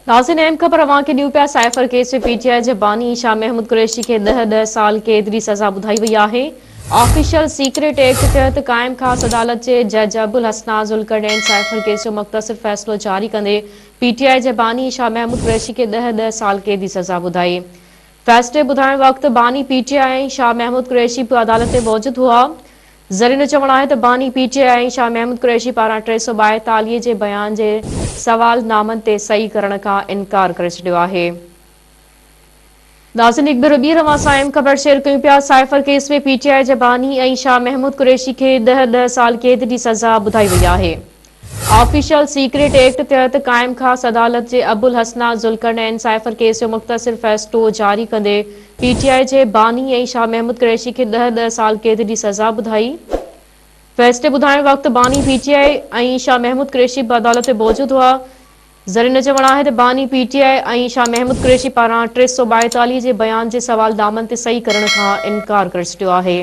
नाज़रीन, अहम ख़बर अवां खे ॾियूं पिया। साइफ़र केस में पीटीआई जे बानी शाह महमूद कुरैशी खे 10 साल कैद जी सज़ा ॿुधाई वई आहे। ऑफिशियल सीक्रेट एक्ट तहत क़ाइम ख़ास अदालत जे जज अबुल हसना ज़ुल्करनैन साइफ़र केस जो मुख़्तसर फ़ैसिलो जारी कंदे पीटीआई जे बानी शाह महमूद कुरैशी खे 10 साल कैद जी सज़ा ॿुधाई। फ़ैसिले ॿुधाइण वक़्तु बानी पीटीआई शाह महमूद कुरैशी बि अदालत में मौजूदु हुआ। ज़रीन जो चवणु आहे त बानी पीटीआई शाह महमूद कुरैशी पारां 342 जे बयान जे सवालनामनि ते सही करण खां इनकार करे छॾियो आहे। नाज़रीन, हिकु भेरो ॿीहर अवां सां अहम ख़बर शेयर कयूं पिया। साइफ़र केस में पीटीआई जे बानी ऐं शाह महमूद कुरैशी खे 10 साल कैद जी सज़ा ॿुधाई वई आहे। ऑफिशियल सीक्रेट एक्ट तहत क़ाइम ख़ास अदालत जे अबुल हसना ज़ुल्करनैन साइफ़र केस जो मुख़्तसर फ़ैसिलो जारी कंदे पीटीआई जे बानी ऐं शाह महमूद कुरैशी खे 10 साल कैद जी सज़ा ॿुधाई। फ़ैसिले ॿुधाइण वक़्तु बानी पीटीआई ऐं शाह महमूद कुरैशी बि अदालत में मौजूदु हुआ। ज़रीन जो चवणु आहे त बानी पीटीआई ऐं शाह महमूद कुरैशी पारां 342 जे बयान जे सवालनामनि ते सही करण खां इनकार करे छॾियो आहे।